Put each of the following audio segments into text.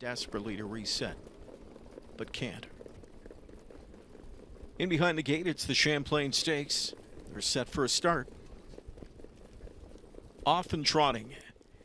Desperately to reset, but can't. In behind the gate, it's the Champlain Stakes. They're set for a start. Off and trotting.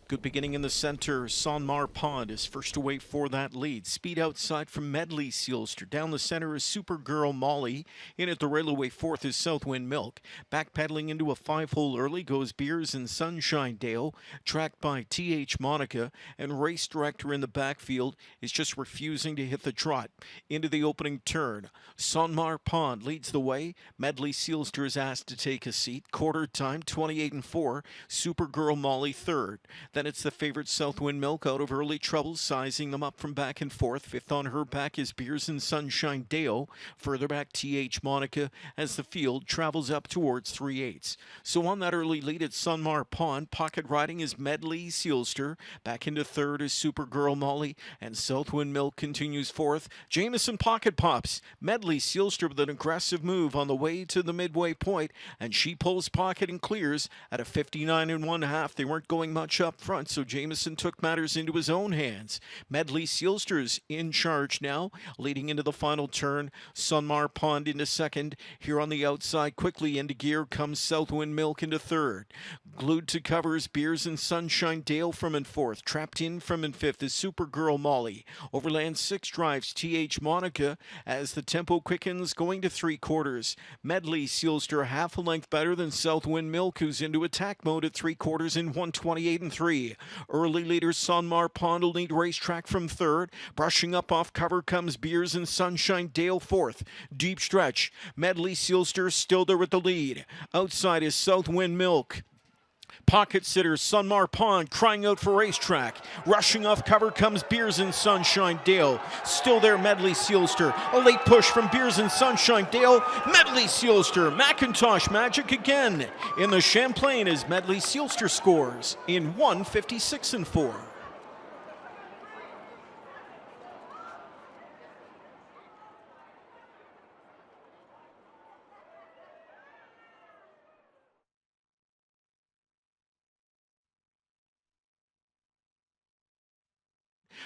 Good beginning in the center. Sonmar Pond is first away for that lead. Speed outside from Medley Sealster. Down the center is Supergirl Molly. In at the railway fourth is Southwind Milk. Backpedaling into a 5-hole early goes Beers and Sunshine Dale. Tracked by T.H. Monica. And race director in the backfield is just refusing to hit the trot. Into the opening turn. Sonmar Pond leads the way. Medley Sealster is asked to take a seat. Quarter time 28-4. Supergirl Molly third. Then it's the favorite Southwind Milk out of early trouble, sizing them up from back and forth. Fifth on her back is Beers and Sunshine Dale. Further back, T.H. Monica as the field travels up towards 3/8. So on that early lead at Sonmar Pond, pocket riding is Medley Sealster. Back into third is Supergirl Molly, and Southwind Milk continues fourth. Jameson pocket pops. Medley Sealster with an aggressive move on the way to the midway point, and she pulls pocket and clears at a 59 1/2. They weren't going much up front, so Jameson took matters into his own hands. Medley Sealster's in charge now, leading into the final turn. Sonmar Pond into second. Here on the outside, quickly into gear comes Southwind Milk into third. Glued to covers, Beers and Sunshine Dale from in fourth. Trapped in from in fifth is Supergirl Molly. Overland 6 drives T.H. Monica as the tempo quickens, going to 3/4. Medley Sealster half a length better than Southwind Milk, who's into attack mode at 3/4 in 1:28-3. Early leader Sonmar Pond will need racetrack from third. Brushing up off cover comes Beers and Sunshine Dale fourth. Deep stretch. Medley Sealster still there with the lead. Outside is Southwind Milk. Pocket sitter Sonmar Pond crying out for racetrack. Rushing off cover comes Beers and Sunshine Dale. Still there, Medley Sealster. A late push from Beers and Sunshine Dale. Medley Sealster, Macintosh magic again. In the Champlain as Medley Sealster scores in 1:56-4.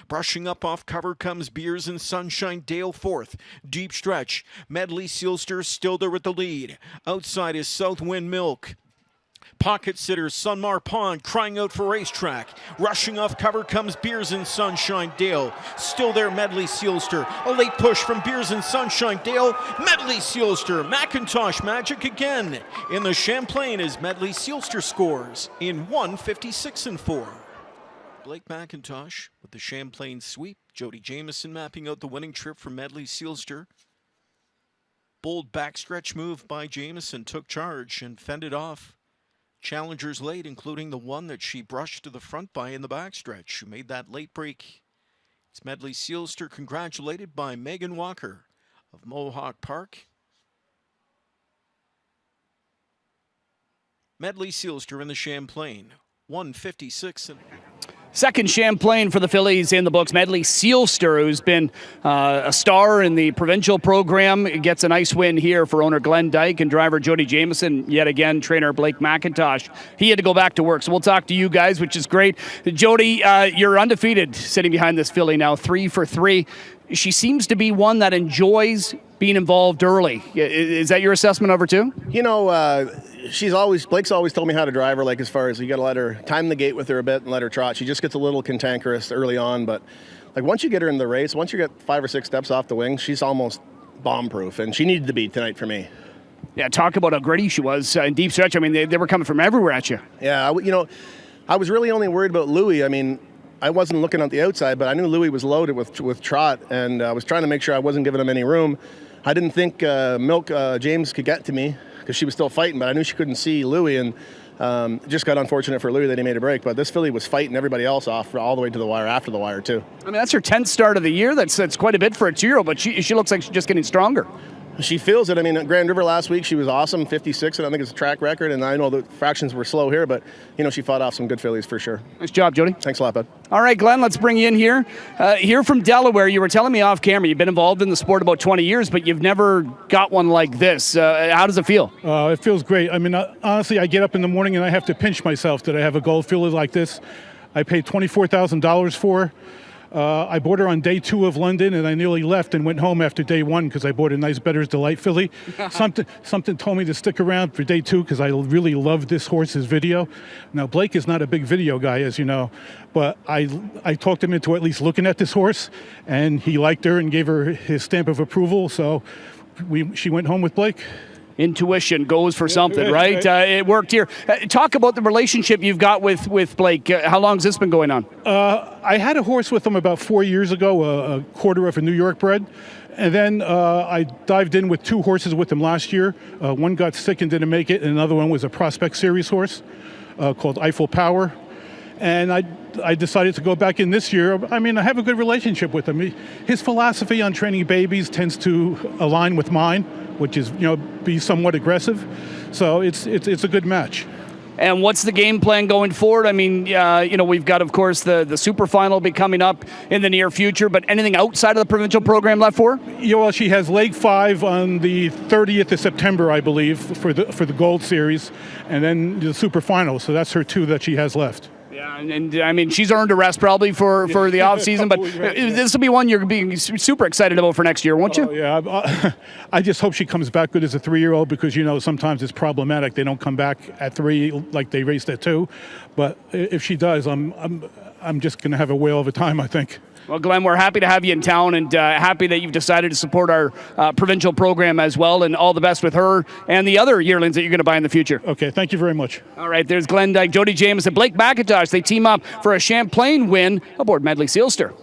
Brushing up off cover comes Beers and Sunshine Dale fourth. Deep stretch. Medley Sealster still there with the lead. Outside is Southwind Milk. Pocket sitter Sonmar Pond crying out for racetrack. Rushing off cover comes Beers and Sunshine Dale. Still there, Medley Sealster. A late push from Beers and Sunshine Dale. Medley Sealster, Macintosh magic again. In the Champlain as Medley Sealster scores in 1:56-4. Blake McIntosh with the Champlain sweep. Jody Jameson mapping out the winning trip for Medley Sealster. Bold backstretch move by Jameson, took charge and fended off challengers late, including the one that she brushed to the front by in the backstretch, who made that late break. It's Medley Sealster congratulated by Megan Walker of Mohawk Park. Medley Sealster in the Champlain, 1:56. Second Champlain for the fillies in the books. Medley Sealster, who's been a star in the provincial program, gets a nice win here for owner Glenn Dyke and driver Jody Jameson. Yet again, trainer Blake McIntosh. He had to go back to work, so we'll talk to you guys, which is great. Jody, you're undefeated sitting behind this filly now, 3 for 3. She seems to be one that enjoys being involved early. Is that your assessment of her too? You know, Blake's always told me how to drive her, like as far as you got to let her time the gate with her a bit and let her trot. She just gets a little cantankerous early on, but like once you get her in the race, once you get 5 or 6 steps off the wing, she's almost bomb-proof, and she needed to be tonight for me. Yeah, talk about how gritty she was in deep stretch. I mean, they were coming from everywhere at you. Yeah, I was really only worried about Louis. I mean, I wasn't looking at the outside, but I knew Louis was loaded with trot, and I was trying to make sure I wasn't giving him any room. I didn't think James could get to me because she was still fighting, but I knew she couldn't see Louis, and it just got unfortunate for Louis that he made a break. But this filly was fighting everybody else off all the way to the wire, after the wire too. I mean, that's her 10th start of the year. That's quite a bit for a 2-year-old, but she looks like she's just getting stronger. She feels it. I mean, at Grand River last week, she was awesome, 56, and I think it's a track record. And I know the fractions were slow here, but, she fought off some good fillies for sure. Nice job, Jody. Thanks a lot, bud. All right, Glenn, let's bring you in here. Here from Delaware, you were telling me off camera, you've been involved in the sport about 20 years, but you've never got one like this. How does it feel? It feels great. I mean, honestly, I get up in the morning and I have to pinch myself that I have a gold filly like this. I paid $24,000 for her. I bought her on day 2 of London, and I nearly left and went home after day 1 because I bought a nice Bettor's Delight filly. Something told me to stick around for day 2 because I really loved this horse's video. Now, Blake is not a big video guy, as you know, but I talked him into at least looking at this horse, and he liked her and gave her his stamp of approval, so she went home with Blake. Intuition goes for something, right? It worked here. Talk about the relationship you've got with Blake. How long has this been going on? I had a horse with him about 4 years ago, a quarter of a New York bred. And then I dived in with 2 horses with him last year. One got sick and didn't make it, and another one was a Prospect Series horse called Eiffel Power. And I decided to go back in this year. I mean, I have a good relationship with him. His philosophy on training babies tends to align with mine, which is, be somewhat aggressive. So it's a good match. And what's the game plan going forward? I mean, we've got, of course, the super final be coming up in the near future, but anything outside of the provincial program left for her? Yeah, well, she has leg 5 on the 30th of September, I believe, for the Gold Series, and then the super final. So that's her 2 that she has left. Yeah, and I mean, she's earned a rest probably for the off season, but this will be one you're being super excited about for next year, won't you? Yeah, I just hope she comes back good as a 3-year-old because, sometimes it's problematic. They don't come back at 3 like they raced at 2. But if she does, I'm just going to have a whale of a time, I think. Well, Glenn, we're happy to have you in town and happy that you've decided to support our provincial program as well, and all the best with her and the other yearlings that you're going to buy in the future. Okay, thank you very much. All right, there's Glenn Dyke, Jody Jameson, Blake McIntosh. They team up for a Champlain win aboard Medley Sealster.